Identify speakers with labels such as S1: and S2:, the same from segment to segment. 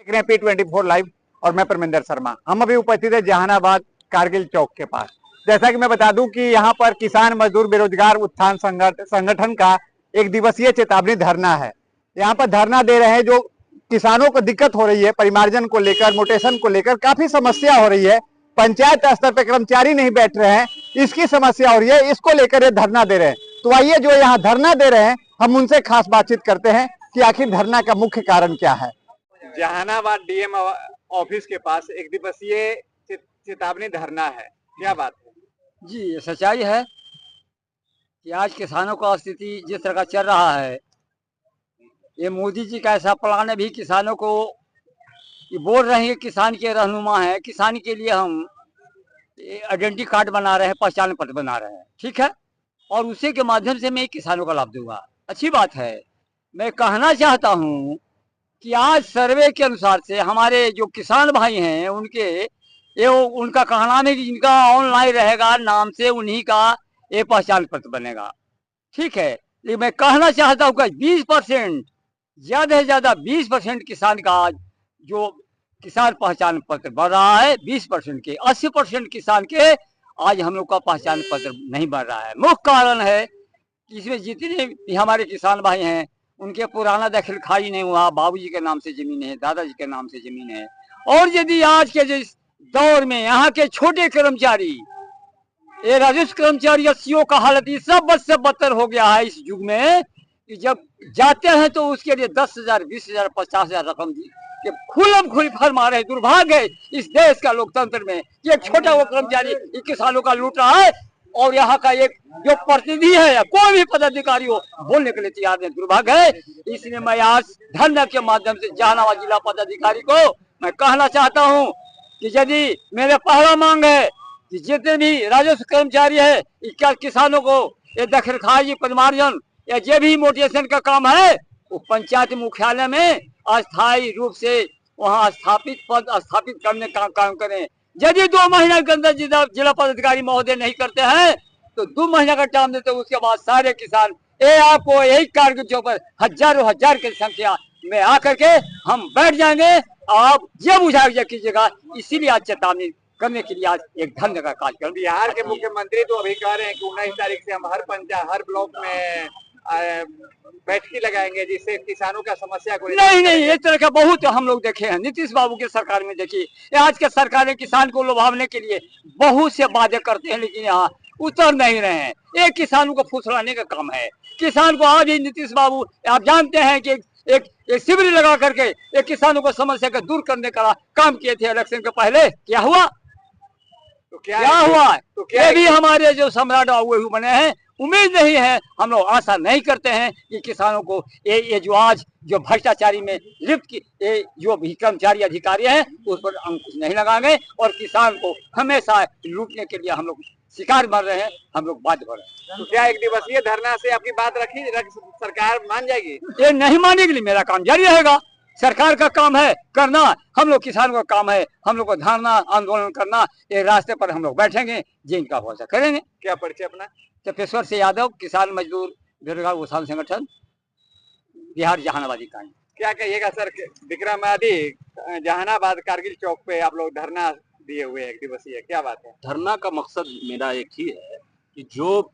S1: देख रहे हैं P24 लाइव और मैं परमिंदर शर्मा। हम अभी उपस्थित है जहानाबाद कारगिल चौक के पास। जैसा कि मैं बता दूं कि यहाँ पर किसान मजदूर बेरोजगार उत्थान संगठन का एक दिवसीय चेतावनी धरना है। यहाँ पर धरना दे रहे हैं जो किसानों को दिक्कत हो रही है, परिमार्जन को लेकर, मोटेशन को लेकर काफी समस्या हो रही है। पंचायत स्तर पर कर्मचारी नहीं बैठ रहे हैं, इसकी समस्या हो रही है, इसको लेकर ये धरना दे रहे हैं। तो आइए जो यहाँ धरना दे रहे हैं हम उनसे खास बातचीत करते हैं कि आखिर धरना का मुख्य कारण क्या है। जहानाबाद डीएम ऑफिस के पास एक दिवसीय चेतावनी धरना है, क्या बात है?
S2: जी, ये सच्चाई है कि आज किसानों का स्थिति जिस तरह का चल रहा है, ये मोदी जी का ऐसा प्लान है भी किसानों को ये बोल रहे हैं कि किसान के रहनुमा है, किसान के लिए हम आइडेंटिटी कार्ड बना रहे हैं, पहचान पत्र बना रहे हैं, ठीक है, और उसी के माध्यम से मैं किसानों का लाभ दूंगा। अच्छी बात है। मैं कहना चाहता हूँ कि आज सर्वे के अनुसार से हमारे जो किसान भाई हैं उनका कहना है कि जिनका ऑनलाइन रहेगा नाम से उन्हीं का ये पहचान पत्र बनेगा, ठीक है। लेकिन मैं कहना चाहता हूँ कि 20% ज्यादा से ज्यादा 20% किसान का जो किसान पहचान पत्र बन रहा है, 20% के 80% किसान के आज हम लोग का पहचान पत्र नहीं बन रहा है। मुख्य कारण है कि इसमें जितने भी हमारे किसान भाई हैं उनके पुराना दखल खाई नहीं हुआ, बाबूजी के नाम से जमीन है, दादाजी के नाम से जमीन है। और यदि आज के जिस दौर में यहाँ के छोटे कर्मचारी, ये राजस्व कर्मचारी सीओ का हालत इस सब बद से बदतर हो गया है इस युग में कि जब जाते हैं तो उसके लिए 10,000, 20,000, 50,000 रकम दी खुलम खुली फरमा रहे। दुर्भाग्य है इस देश का लोकतंत्र में कि एक छोटा वो कर्मचारी किसानों का लूट रहा है और यहाँ का एक जो प्रतिनिधि है या कोई भी पदाधिकारी हो बोलने के लिए तैयार नहीं। दुर्भाग्य है। इसलिए मैं आज धरना के माध्यम से जहानाबाद जिला पदाधिकारी को मैं कहना चाहता हूँ कि यदि मेरे पहला मांग है कि जितने भी राजस्व कर्मचारी है क्या किसानों को ये दखलखाई, परिमार्जन या जो भी मोटिवेशन का काम है वो पंचायत मुख्यालय में अस्थायी रूप से वहाँ स्थापित पद स्थापित करने का काम करें। यदि 2 महीने के अंदर जिला पदाधिकारी महोदय नहीं करते हैं तो 2 महीने का टाइम देते, उसके बाद सारे किसान आपको यही कारगिल चौक पर हजारों हजार की संख्या में आकर के हम बैठ जाएंगे। आप ये बुझाइए कीजिएगा। इसीलिए आज चेतावनी करने के लिए आज एक धरने का कार्यक्रम।
S1: बिहार के मुख्यमंत्री तो अभी कह रहे हैं कि 19 तारीख से हम हर पंचायत, हर ब्लॉक में बैठकी लगाएंगे जिससे किसानों का समस्या को
S2: नहीं, इस तरह का बहुत हम लोग देखे हैं। नीतीश बाबू के सरकार में देखिए, आज के सरकारें किसान को लुभावने के लिए बहुत से वादे करते हैं लेकिन यहाँ उतर नहीं रहे हैं। ये किसानों को फुसलाने का काम है। किसान को आज ही नीतीश बाबू आप जानते हैं कि एक शिविर लगा करके एक किसानों को समस्या को दूर करने का काम किए थे। इलेक्शन के पहले क्या हुआ? तो क्या हुआ? तो क्या भी हमारे जो सम्राट हुए बने हैं, उम्मीद नहीं है, हम लोग आशा नहीं करते हैं कि किसानों को ये जो आज जो भ्रष्टाचारी में लिप्त जो भी कर्मचारी अधिकारी हैं उस पर अंकुश नहीं लगाएंगे और किसान को हमेशा लूटने के लिए हम लोग शिकार बन रहे हैं, हम लोग बाध्य हो रहे हैं।
S1: तो क्या एक दिवसीय धरना से आपकी बात सरकार मान जाएगी?
S2: ये नहीं मानेगी। मेरा काम जारी रहेगा। सरकार का काम है करना, हम लोग किसानों का काम है हम लोग को धरना आंदोलन करना। ये रास्ते पर हम लोग बैठेंगे, जिनका भरोसा करेंगे।
S1: क्या परिचय अपना?
S2: चपेश्वर से यादव, किसान मजदूर बेरोजगार उत्थान संगठन, बिहार जहानाबाद इकाई।
S1: क्या कहिएगा सर, विक्रमादित्य जहानाबाद कारगिल चौक पे आप लोग धरना दिए हुए एक दिवसीय, क्या बात है?
S3: धरना का मकसद मेरा एक ही है कि जो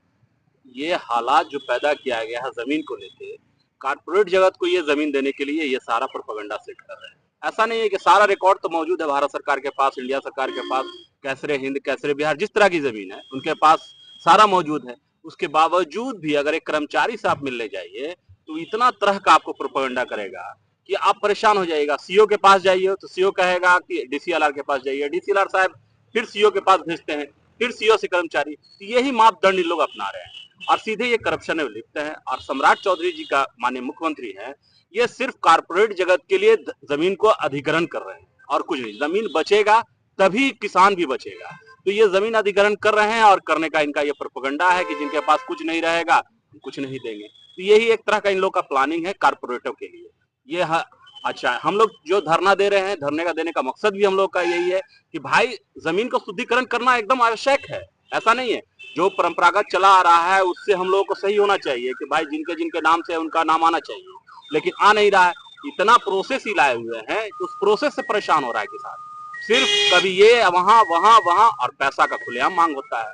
S3: ये हालात जो पैदा किया गया है जमीन को लेके, कारपोरेट जगत को ये जमीन देने के लिए ये सारा प्रोपेगेंडा सेट कर रहे हैं। ऐसा नहीं है कि सारा रिकॉर्ड तो मौजूद है भारत सरकार के पास, इंडिया सरकार के पास, कैसरे हिंद, कैसरे बिहार, जिस तरह की जमीन है उनके पास सारा मौजूद है। उसके बावजूद भी अगर एक कर्मचारी से आप मिलने जाइए तो इतना तरह का आपको प्रोपेगेंडा करेगा कि आप परेशान हो जाइएगा। सीओ के पास जाइए तो सीओ कहेगा कि डीसीएलआर के पास जाइए, डीसीएलआर साहब फिर सीओ के पास भेजते हैं, फिर सीओ से कर्मचारी। तो यही मापदंड इन लोग अपना रहे हैं और सीधे ये करप्शन में लिप्त है। और सम्राट चौधरी जी का माननीय मुख्यमंत्री है, ये सिर्फ कारपोरेट जगत के लिए जमीन को अधिग्रहण कर रहे हैं और कुछ नहीं। जमीन बचेगा तभी किसान भी बचेगा। तो ये जमीन अधिग्रहण कर रहे हैं और करने का इनका ये प्रोपेगेंडा है कि जिनके पास कुछ नहीं रहेगा कुछ नहीं देंगे। तो यही एक तरह का इन लोग का प्लानिंग है कारपोरेटों के लिए। ये अच्छा, हम लोग जो धरना दे रहे हैं, धरने का देने का मकसद भी हम लोग का यही है कि भाई जमीन को शुद्धिकरण करना एकदम आवश्यक है। ऐसा नहीं है जो परंपरागत चला आ रहा है उससे हम लोगों को सही होना चाहिए कि भाई जिनके जिनके नाम से उनका नाम आना चाहिए, लेकिन आ नहीं रहा है। इतना प्रोसेस ही लाए हुए हैं, उस प्रोसेस से परेशान हो रहा है किसान। सिर्फ कभी ये वहां वहां वहां, और पैसा का खुलेआम मांग होता है।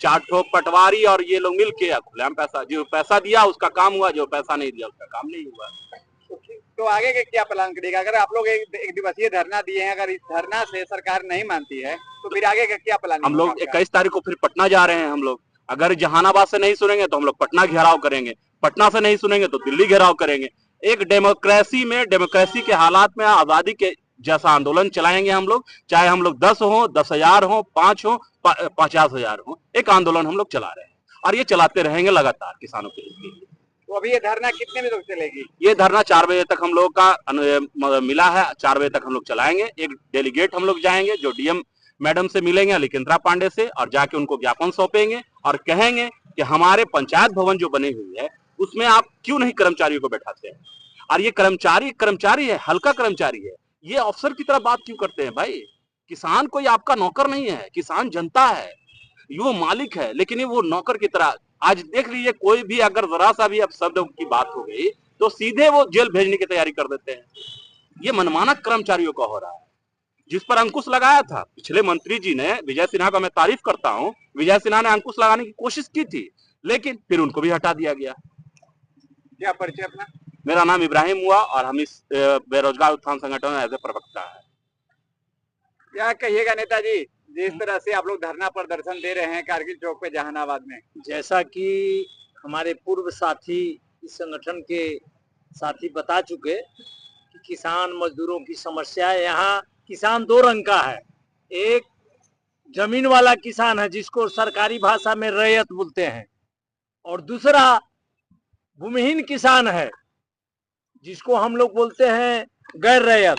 S3: 4 ठोक पटवारी और ये लोग मिल के खुलेआम पैसा, जो पैसा दिया उसका काम हुआ, जो पैसा नहीं दिया उसका काम नहीं हुआ।
S1: तो आगे के क्या प्लान करिएगा? अगर आप लोग एक दिवसीय धरना दिए हैं, अगर इस धरना से सरकार नहीं मानती है तो फिर आगे का क्या प्लान?
S3: हम लोग 21 तारीख को फिर पटना जा रहे हैं। हम लोग अगर जहानाबाद से नहीं सुनेंगे तो हम लोग पटना घेराव करेंगे, पटना से नहीं सुनेंगे तो दिल्ली घेराव करेंगे। एक डेमोक्रेसी में, डेमोक्रेसी के हालात में आजादी के जैसा आंदोलन चलाएंगे हम लोग, चाहे हम लोग 10 हो, 10,000 हो, 5 हो, 50,000 हो, एक आंदोलन हम लोग चला रहे हैं और ये चलाते रहेंगे लगातार किसानों के लिए।
S1: तो अभी ये धरना कितने बजे तक चलेगी?
S3: ये धरना 4 बजे तक हम लोग का मिला है, 4 बजे तक हम लोग चलाएंगे। एक डेलीगेट हम लोग जाएंगे जो डीएम मैडम से मिलेंगे, लिकेंद्रा पांडे से, और जाके उनको ज्ञापन सौंपेंगे और कहेंगे कि हमारे पंचायत भवन जो बनी हुई है उसमें आप क्यों नहीं कर्मचारियों को बैठाते हैं। और ये कर्मचारी है, हल्का कर्मचारी है, ये अफसर की तरह बात क्यों करते हैं भाई? किसान कोई आपका नौकर नहीं है, किसान जनता है, ये वो मालिक है, लेकिन ये वो नौकर की तरह। आज देख लीजिए, कोई भी अगर जरा सा भी अब शब्द की बात हो गई तो सीधे वो जेल भेजने की तैयारी कर देते हैं। ये मनमाना कर्मचारियों का हो रहा है, जिस पर अंकुश लगाया था पिछले मंत्री जी ने। विजय सिन्हा का मैं तारीफ करता हूं, विजय सिन्हा ने अंकुश लगाने की कोशिश की थी, लेकिन फिर उनको भी हटा दिया गया।
S1: क्या परिचय अपना?
S3: मेरा नाम इब्राहिम हुआ और हम इस बेरोजगार उत्थान संगठन में एज ए प्रवक्ता है।
S1: क्या कहिएगा नेताजी, जिस तरह से आप लोग धरना प्रदर्शन दे रहे हैं कारगिल चौक पे जहानाबाद में?
S2: जैसा कि हमारे पूर्व साथी इस संगठन के साथी बता चुके कि किसान मजदूरों की समस्या है। यहाँ किसान 2 रंग का है। एक जमीन वाला किसान है जिसको सरकारी भाषा में रैयत बोलते हैं, और दूसरा भूमिहीन किसान है जिसको हम लोग बोलते हैं गैर रैयत।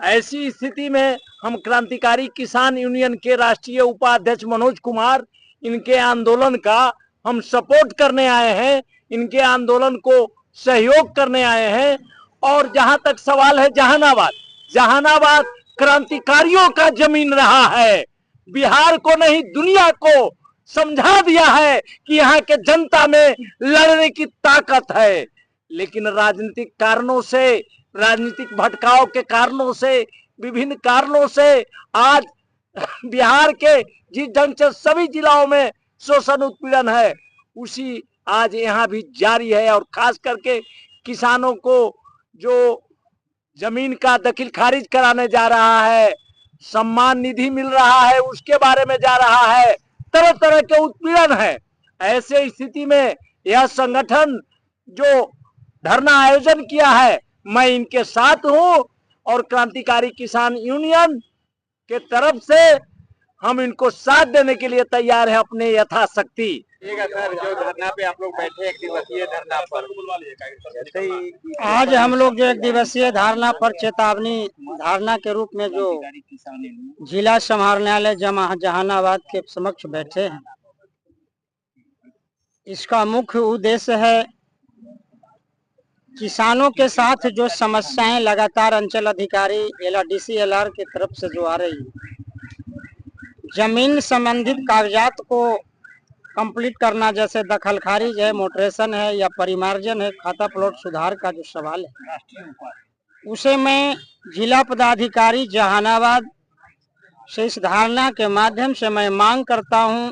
S2: ऐसी स्थिति में हम क्रांतिकारी किसान यूनियन के राष्ट्रीय उपाध्यक्ष मनोज कुमार, इनके आंदोलन का हम सपोर्ट करने आए हैं, इनके आंदोलन को सहयोग करने आए हैं। और जहां तक सवाल है जहानाबाद क्रांतिकारियों का जमीन रहा है। बिहार को नहीं, दुनिया को समझा दिया है कि यहाँ के जनता में लड़ने की ताकत है। लेकिन राजनीतिक कारणों से, राजनीतिक भटकाव के कारणों से, विभिन्न कारणों से आज बिहार के जिस ढंग से सभी जिलाओं में शोषण उत्पीड़न है, उसी आज यहाँ भी जारी है। और खास करके किसानों को जो जमीन का दखल खारिज कराने जा रहा है, सम्मान निधि मिल रहा है, उसके बारे में जा रहा है, तरह तरह के उत्पीड़न है। ऐसे स्थिति में यह संगठन जो धरना आयोजन किया है, मैं इनके साथ हूं और क्रांतिकारी किसान यूनियन के तरफ से हम इनको साथ देने के लिए तैयार है अपने यथाशक्ति।
S1: सर, जो धरना पे आप लोग बैठे एक दिवसीय धरना पर,
S4: आज हम लोग जो एक दिवसीय धारणा पर चेतावनी धारणा के रूप में जो जिला समाहरणालय जहानाबाद के समक्ष बैठे हैं, इसका मुख्य उद्देश्य है किसानों के साथ जो समस्याएं लगातार अंचल अधिकारी DCLR की तरफ से जो आ रही है, जमीन संबंधित कागजात को कंप्लीट करना, जैसे दखल खारिज है, मोटरेशन है या परिमार्जन है, खाता प्लॉट सुधार का जो सवाल है, उसे मैं जिला पदाधिकारी जहानाबाद से इस धारणा के माध्यम से मैं मांग करता हूं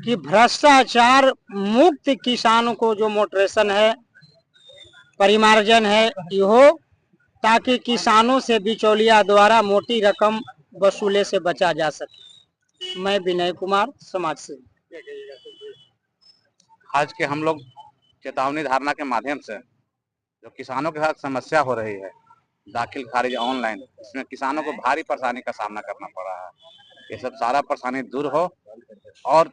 S4: कि भ्रष्टाचार मुक्त किसानों को जो मोटरेशन है, परिमार्जन है, ये हो, ताकि किसानों से बिचौलिया द्वारा मोटी रकम वसूले से बचा जा सके। मैं विनय कुमार, समाज सेवी।
S5: आज के हम लोग चेतावनी धारणा के माध्यम से जो किसानों के साथ समस्या हो रही है, दाखिल खारिज ऑनलाइन, इसमें किसानों को भारी परेशानी का सामना करना पड़ रहा है। ये सब सारा परेशानी दूर हो और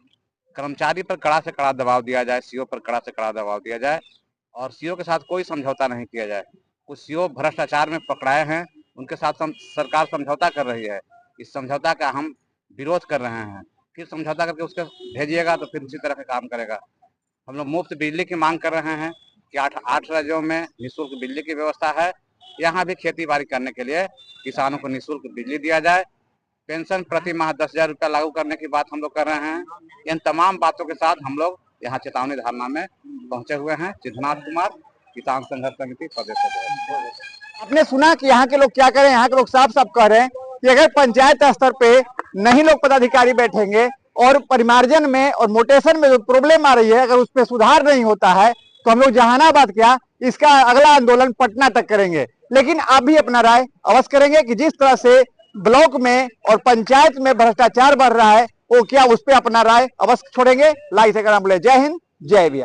S5: कर्मचारी पर कड़ा से कड़ा दबाव दिया जाए, सीओ पर कड़ा से कड़ा दबाव दिया जाए और सीओ के साथ कोई समझौता नहीं किया जाए। कुछ सीओ भ्रष्टाचार में पकड़ाए हैं, उनके साथ सरकार समझौता कर रही है। इस समझौता का हम विरोध कर रहे हैं। फिर समझौता करके उसके भेजिएगा तो फिर उसी तरह का काम करेगा। हम लोग मुफ्त बिजली की मांग कर रहे हैं कि 8 राज्यों में निःशुल्क बिजली की व्यवस्था है। यहाँ भी खेती बाड़ी करने के लिए किसानों को निःशुल्क बिजली दिया जाए। पेंशन प्रति माह 10,000 रुपया लागू करने की बात हम लोग कर रहे हैं। इन तमाम बातों के साथ हम लोग यहाँ चेतावनी धारणा में पहुंचे हुए हैं। सिद्धनाथ कुमार, किसान संघर्ष समिति प्रदेश अध्यक्ष।
S1: आपने सुना कि यहाँ के लोग क्या करें, यहाँ के लोग साफ साफ कह रहे हैं कि अगर पंचायत स्तर पे नहीं लोग पदाधिकारी बैठेंगे और परिमार्जन में और मोटेशन में जो प्रॉब्लम आ रही है अगर उस पर सुधार नहीं होता है तो हम लोग जहानाबाद क्या इसका अगला आंदोलन पटना तक करेंगे। लेकिन आप भी अपना राय अवश्य करेंगे कि जिस तरह से ब्लॉक में और पंचायत में भ्रष्टाचार बढ़ रहा है वो क्या उस पर अपना राय अवश्य छोड़ेंगे। लाइक से जय हिंद जय बिहार।